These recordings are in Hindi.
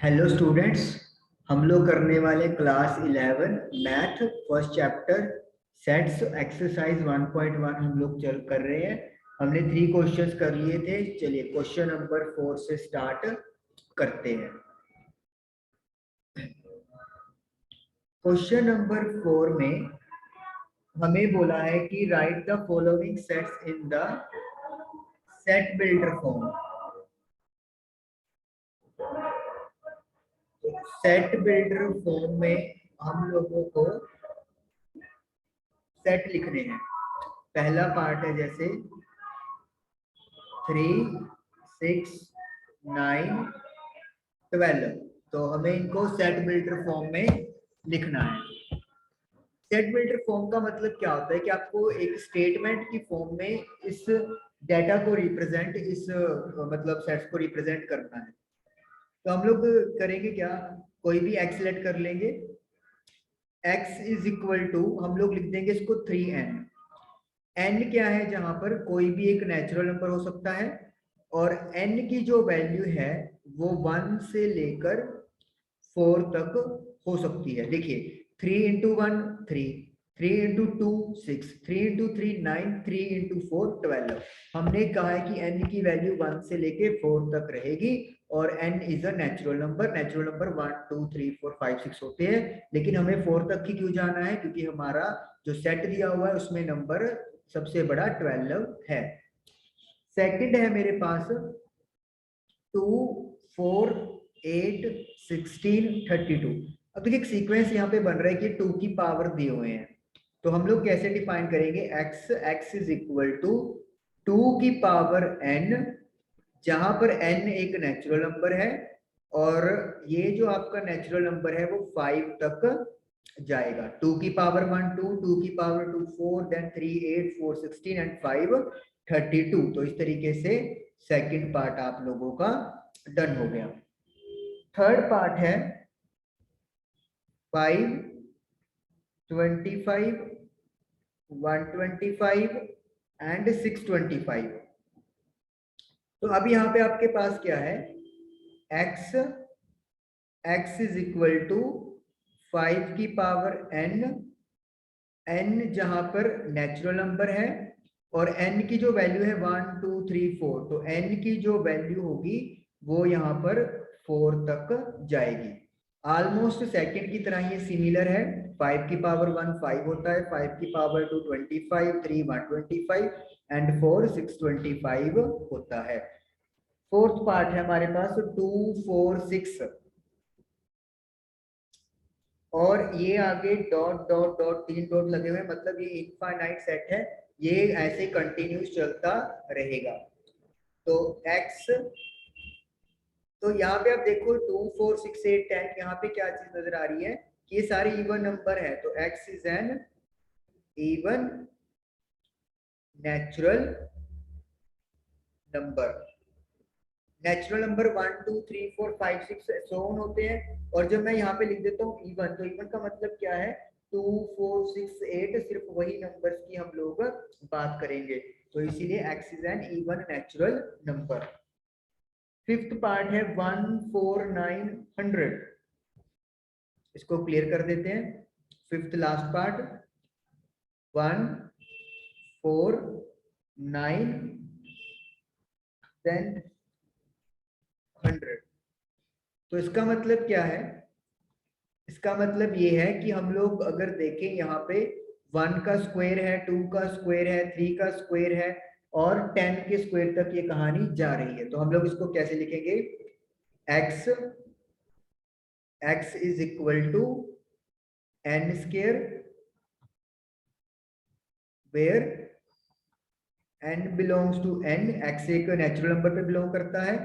हेलो स्टूडेंट्स, हम लोग करने वाले class 11 math first chapter sets exercise 1.1 हम लोग चल कर रहे हैं। हमने 3 क्वेश्चंस कर लिए थे। चलिए क्वेश्चन नंबर 4 से स्टार्ट करते हैं। क्वेश्चन नंबर 4 में हमें बोला है कि right the following sets in the set builder form. Set builder form में हम लोगों को सेट लिखने हैं। पहला पार्ट है जैसे 3, 6, 9, 12। तो हमें इनको सेट बिल्डर फॉर्म में लिखना है। सेट बिल्डर फॉर्म का मतलब क्या होता है कि आपको एक स्टेटमेंट की फॉर्म में इस डेटा को रिप्रेजेंट मतलब सेट्स को रिप्रेजेंट करना है। तो हम लोग करेंगे क्या, कोई भी एक्स सेलेक्ट कर लेंगे। x इज इक्वल टू हम लोग लिख देंगे इसको 3n। n क्या है, जहां पर कोई भी एक नेचुरल नंबर हो सकता है और n की जो वैल्यू है वो 1 से लेकर 4 तक हो सकती है। देखिए 3 इंटू 1 3, 3 इंटू 2 6, 3 इंटू 3 9, 3 इंटू 4 12। हमने कहा है कि n की वैल्यू 1 से लेके 4 तक रहेगी और n is a natural number. Natural number 1 2 3 4 5 6 होते हैं, लेकिन हमें 4 तक ही क्यों जाना है, क्योंकि हमारा जो सेट दिया हुआ है उसमें नंबर सबसे बड़ा 12 है। सेकंड है मेरे पास 2 4 8 16 32। अब देखिए एक सीक्वेंस यहाँ पे बन रहा है कि 2 की पावर दिए हुए हैं। तो हम लोग कैसे डिफाइन करेंगे, x इज इक्वल टू 2 की पावर n, जहां पर n एक नेचुरल नंबर है और ये जो आपका नेचुरल नंबर है वो 5 तक जाएगा। 2 की पावर 1 2, 2 की पावर 2 4, देन 3 8 4 16 एंड 5 32। तो इस तरीके से सेकंड पार्ट आप लोगों का डन हो गया। थर्ड पार्ट है 5 25 125 एंड 625। तो अब यहाँ पे आपके पास क्या है, x इज इक्वल टू 5 की पावर n जहां पर नेचुरल नंबर है और n की जो वैल्यू है 1 2 3 4, तो n की जो वैल्यू होगी वो यहाँ पर 4 तक जाएगी। ऑलमोस्ट सेकंड की तरह ये सिमिलर है। 5 की पावर 1 5 होता है, 5 की पावर 2 25, 3 125 एंड 4 625 होता है। फोर्थ पार्ट है हमारे पास 2 4 6 और ये आगे डॉट डॉट डॉट 3 डॉट लगे हुए, मतलब ये इनफाइनाइट सेट है, ये ऐसे कंटिन्यूस चलता रहेगा। तो x, तो यहाँ पे आप देखो 2 4 6 8 10, यहाँ पे क्या चीज नजर आ रही है कि ये सारे इवन नंबर है। तो x is N even natural number. Natural number 1 2 3 4 5 6 so on होते हैं। और जब मैं यहाँ पे लिख देता हूँ इवन, तो इवन का मतलब क्या है, 2 4 6 8, सिर्फ वही नंबर्स की हम लोग बात करेंगे। तो इसीलिए x is N even natural number. Fifth part है 1 4 9 100। इसको क्लियर कर देते हैं। Fifth last part 1 4 9 then 100। तो इसका मतलब क्या है, इसका मतलब ये है कि हम लोग अगर देखें यहाँ पे 1 का स्क्वायर है, 2 का स्क्वायर है, 3 का स्क्वायर है और 10 के स्क्वायर तक ये कहानी जा रही है। तो हम लोग इसको कैसे लिखेंगे, x is equal to n square where n belongs to n। x एक नेचुरल नंबर पे बिलोंग करता है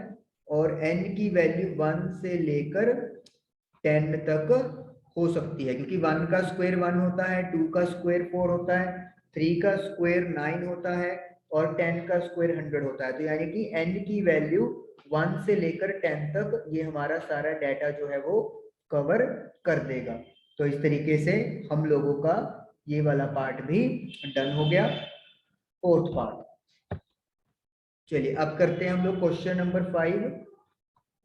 और n की वैल्यू 1 से लेकर 10 तक हो सकती है, क्योंकि 1 का स्क्वायर 1 होता है, 2 का स्क्वायर 4 होता है, 3 का स्क्वायर 9 होता है और 10 का स्क्वायर 100 होता है। तो यानी कि n की वैल्यू 1 से लेकर 10 तक ये हमारा सारा डाटा जो है वो कवर कर देगा। तो इस तरीके से हम लोगों का ये वाला पार्ट भी डन हो गया, फोर्थ पार्ट। चलिए अब करते हैं हम लोग क्वेश्चन नंबर 5।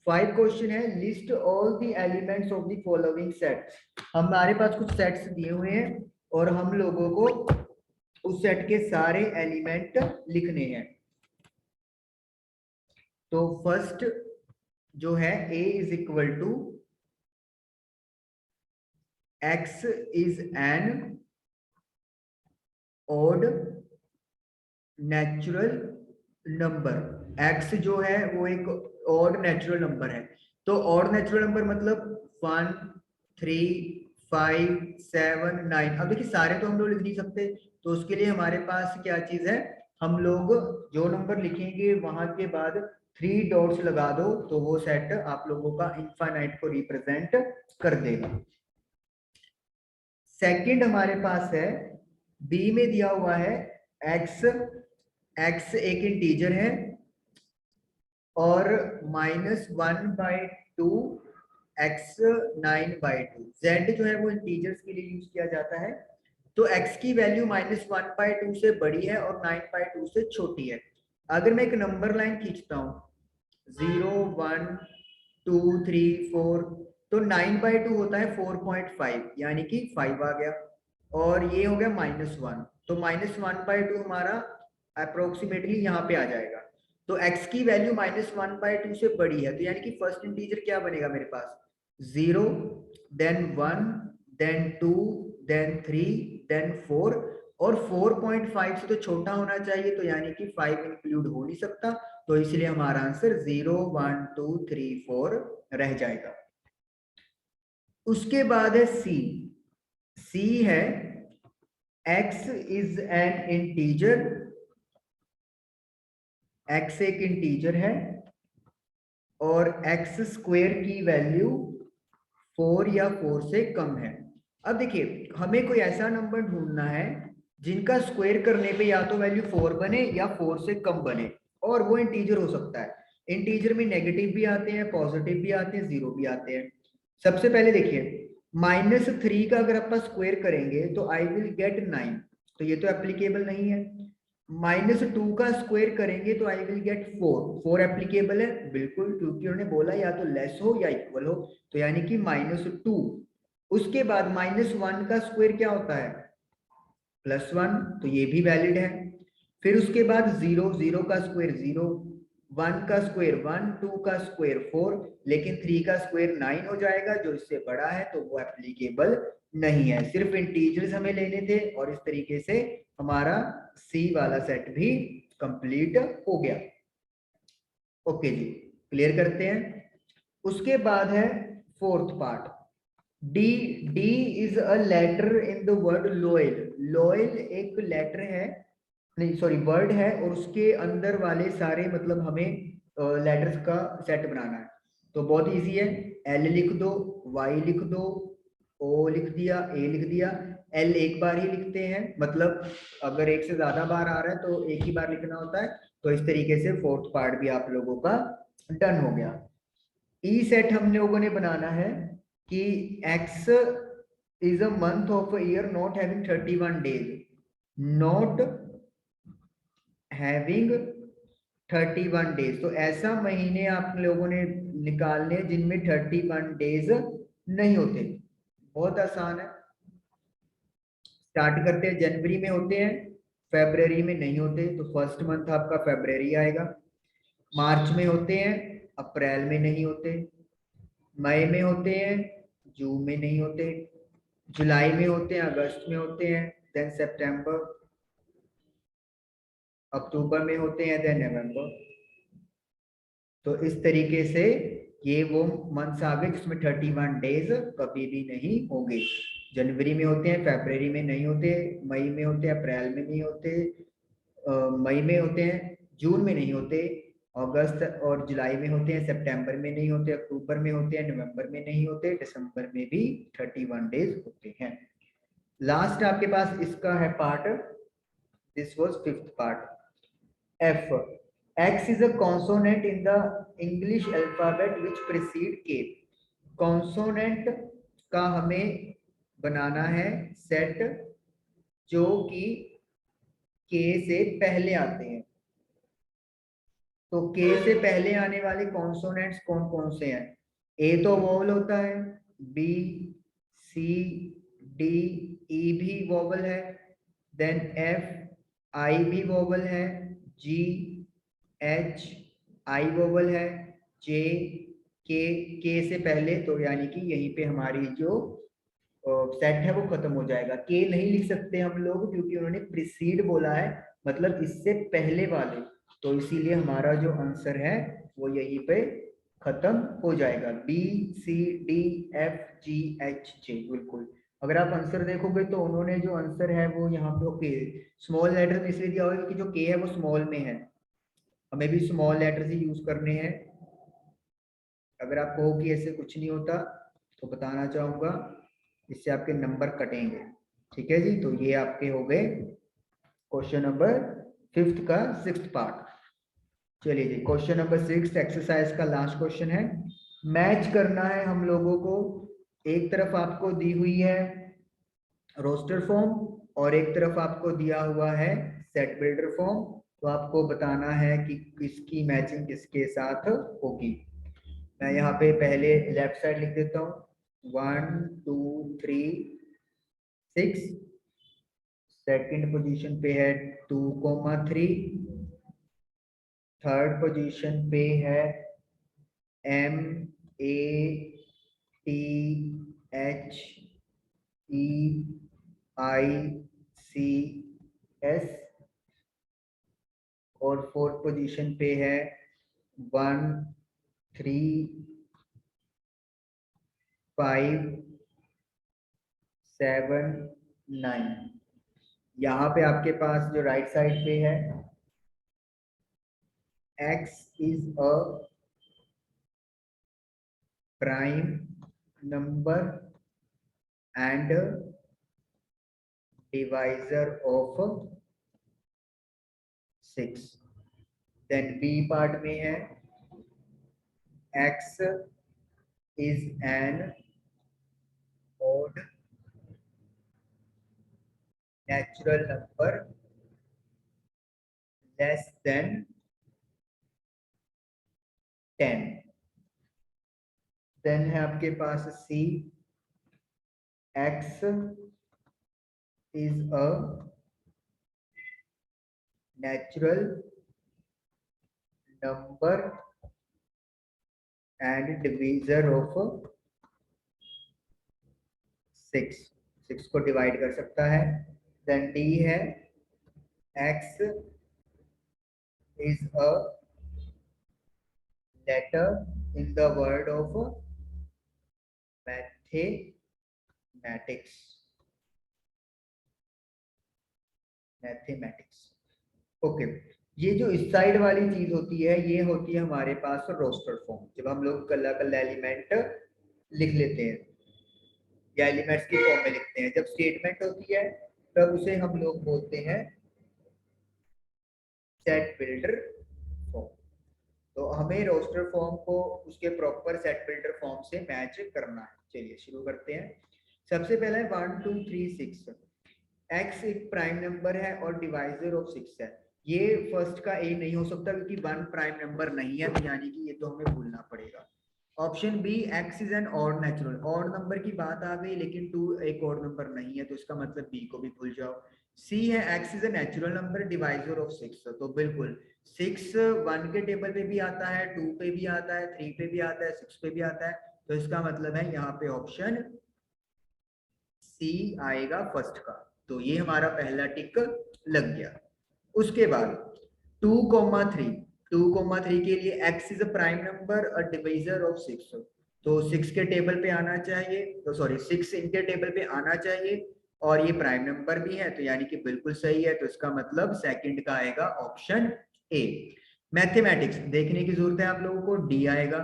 5 क्वेश्चन है, list all the elements of the following set. हमारे पास कुछ सेट्स दिए हुए हैं और हम लोगों को उस सेट के सारे एलिमेंट लिखने हैं। तो फर्स्ट जो है a is equal to x is an odd natural number. x जो है वो एक ऑड नेचुरल नंबर है। तो ऑड नेचुरल नंबर मतलब 1 3 5 7 9। अब देखिए सारे तो हम लोग लिख नहीं सकते, तो उसके लिए हमारे पास क्या चीज है, हम लोग जो नंबर लिखेंगे वहां के बाद 3 डॉट्स लगा दो तो वो सेट आप लोगों का इनफाइनाइट को रिप्रेजेंट कर देगा। सेकंड हमारे पास है बी में दिया हुआ है x एक इंटीजर है और -1/2 x 9/2। z जो है वो इंटीजर्स के लिए यूज किया जाता है। तो x की वैल्यू -1/2 से बड़ी है और 9/2 से छोटी है। अगर मैं एक नंबर लाइन खींचता हूँ 0 1 2 3 4, तो 9/2 होता है 4.5, यानी कि 5 आ गया और ये हो गया -1, तो -1/2 हमारा अप्रोक्सीमेटली यहाँ पे आ जाएगा। तो x की वैल्यू -1/2 से बड़ी है, तो यानी कि फर्स्ट इंटीजर क्या बनेगा मेरे पास, 0 देन 1 देन 2 देन 3 देन 4, और 4.5 से तो छोटा होना चाहिए, तो यानी कि 5 इंक्लूड हो नहीं सकता, तो इसलिए हमारा आंसर 0 1 2 3 4 रह जाएगा। उसके बाद है सी है x is N integer, x एक इंटीजर है और x स्क्वायर की वैल्यू 4 या 4 से कम है। अब देखिए हमें कोई ऐसा नंबर ढूंढना है जिनका स्क्वायर करने पे या तो वैल्यू 4 बने या 4 से कम बने, और वो इंटीजर हो सकता है। इंटीजर में नेगेटिव भी आते हैं, पॉजिटिव भी आते हैं, जीरो भी आते हैं। सबसे पहले देखिए -3 का अगर आप स्क्वायर करेंगे तो आई विल गेट 9, तो ये तो एप्लीकेबल नहीं है। -2 का स्क्वायर करेंगे तो आई विल गेट 4 एप्लीकेबल है बिल्कुल, क्योंकि उन्होंने बोला या तो लेस हो या इक्वल हो, तो यानी कि -2। उसके बाद -1 का स्क्वायर क्या होता है, +1, तो ये भी वैलिड है। फिर उसके बाद 0 का स्क्वायर 0, 1 का स्क्वायर 1, 2 का स्क्वायर 4, लेकिन 3 का स्क्वायर 9 हो जाएगा जो इससे बड़ा है, तो वो एप्लीकेबल नहीं है। सिर्फ इंटीजर्स हमें लेने थे और इस तरीके से हमारा सी वाला सेट भी कंप्लीट हो गया। ओके जी, क्लियर करते हैं। उसके बाद है fourth part, D is a letter in the word loyal. Loyal एक लेटर है, नहीं सॉरी वर्ड है, और उसके अंदर वाले सारे मतलब हमें लेटर्स का सेट बनाना है। तो बहुत इजी है, एल लिख दो, वाई लिख दो, ओ लिख दिया, ए लिख दिया। एल एक बार ही लिखते हैं, मतलब अगर एक से ज्यादा बार आ रहा है तो एक ही बार लिखना होता है। तो इस तरीके से फोर्थ पार्ट भी आप लोगों का डन हो गया। ई सेट हम लोगों ने बनाना है कि x is a month of a year not having 31 days, not having 31 days. तो ऐसा महीने आप लोगों ने निकालने जिनमें 31 डेज नहीं होते। बहुत आसान है, स्टार्ट करते हैं। जनवरी में होते हैं, फेब्रवरी में नहीं होते, तो फर्स्ट मंथ आपका फेब्रवरी आएगा। मार्च में होते हैं, अप्रैल में नहीं होते, मई में होते हैं, जून में नहीं होते, जुलाई में होते हैं, अगस्त में होते हैं, देन सितंबर, अक्टूबर में होते हैं, देन नवंबर। तो इस तरीके से ये वो मंथ्स आ गए जिसमें 31 डेज कभी भी नहीं होंगे। जनवरी में होते हैं, फरवरी में नहीं होते, मई में होते हैं, अप्रैल में नहीं होते, मई में होते हैं, जून में नहीं होते, अगस्त और जुलाई में होते हैं, सितंबर में नहीं होते, अक्टूबर में होते हैं, नवंबर में नहीं होते, दिसंबर में भी 31 डेज होते हैं। लास्ट आपके पास इसका है part, this was fifth part. F, X is a consonant in the English alphabet which precede K। Consonant का हमें बनाना है सेट जो कि K से पहले आते हैं। तो के से पहले आने वाले कॉन्सोनेंट्स कौन कौन से हैं? ए तो वोवल होता है, बी, सी, डी, ई भी वोवल है, देन एफ, आई भी वोवल है, जी, एच, आई वोवल है, जे, के से पहले, तो यानी कि यहीं पे हमारी जो सेट है वो खत्म हो जाएगा। के नहीं लिख सकते हम लोग क्योंकि उन्होंने प्रीसीड बोला है, मतलब इससे पहले वाले, तो इसीलिए हमारा जो आंसर है वो यहीं पे खत्म हो जाएगा। बी, सी, डी, एफ, जी, एच, जे। बिल्कुल, अगर आप आंसर देखोगे तो उन्होंने जो आंसर है वो यहाँ पे ओके स्मॉल लेटर में इसलिए दिया होगा कि जो के है वो स्मॉल में है, हमें भी स्मॉल लेटर ही यूज करने हैं। अगर आप कहो कि ऐसे कुछ नहीं होता तो बताना चाहूंगा, इससे आपके नंबर कटेंगे। ठीक है जी, तो ये आपके हो गए क्वेश्चन नंबर 5th का 6th पार्ट। चलिए जी, क्वेश्चन नंबर 6 एक्सरसाइज का लास्ट क्वेश्चन है। मैच करना है हम लोगों को, एक तरफ आपको दी हुई है रोस्टर फॉर्म और एक तरफ आपको दिया हुआ है सेट बिल्डर फॉर्म, तो आपको बताना है कि किसकी मैचिंग किसके साथ होगी। मैं यहाँ पे पहले लेफ्ट साइड लिख देता हूँ, 1 2 3 6, सेकंड पोजीशन पे है 2,3, थर्ड पोजीशन पे है M A T H E I C S और फोर्थ पोजीशन पे है 1 3 5 7 9। यहाँ पे आपके पास जो राइट साइड पे है X is a prime number and divisor of 6। then B part में है X is an odd natural number less than 10। then है आपके पास C, X is a natural number and divisor of 6। 6 को डिवाइड कर सकता है। then D है X is a letter in the word of mathematics. Okay, ये जो इस साइड वाली चीज होती है ये होती है हमारे पास रोस्टर फॉर्म, जब हम लोग कल्ला कल्ला एलिमेंट लिख लेते हैं या एलिमेंट्स की फॉर्म में लिखते हैं, जब स्टेटमेंट होती है तब उसे हम लोग बोलते हैं सेट बिल्डर फॉर्म। तो हमें रोस्टर फॉर्म को उसके प्रॉपर सेट बिल्डर फॉर्म से मैच करना है। चलिए शुरू करते हैं। सबसे पहला है 1 2 3 6। एक्स एक प्राइम नंबर है और डिवाइजर ऑफ 6 है। ये फर्स्ट का ए नहीं हो सकता क्योंकि 1 प्राइम नंबर नहीं है, तो यानी कि ये तो हमें भूलना पड़ेगा। Option B x is an odd natural, odd number की बात आ गई लेकिन 2 एक ऑड नंबर नहीं है, तो इसका मतलब बी को भी भूल जाओ। सी है x is a natural number divisor of 6, तो बिल्कुल 6 1 के टेबल पे भी आता है, 2 पे भी आता है, 3 पे भी आता है, 6 पे भी आता है, तो इसका मतलब है यहाँ पे ऑप्शन सी आएगा फर्स्ट का। तो ये हमारा पहला टिक लग गया। उसके बाद 2,3 के लिए x is a prime number a divisor of 6, तो 6 के टेबल पे आना चाहिए, तो सॉरी 6 इनके टेबल पे आना चाहिए और ये प्राइम नंबर भी है, तो यानी कि बिल्कुल सही है, तो इसका मतलब सेकंड का आएगा ऑप्शन ए। मैथमेटिक्स देखने की जरूरत है आप लोगों को, डी आएगा,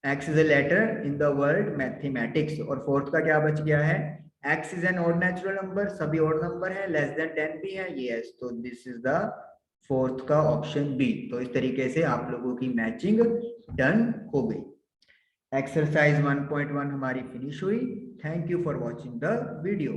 x is a letter in the word mathematics. और फोर्थ का क्या बच गया है, x is an odd natural number, सभी ऑड नंबर है, लेस देन 10 भी है, यस, तो दिस इज द फोर्थ का ऑप्शन बी। तो इस तरीके से आप लोगों की मैचिंग डन हो गई। एक्सरसाइज 1.1 हमारी फिनिश हुई। Thank you for watching the video.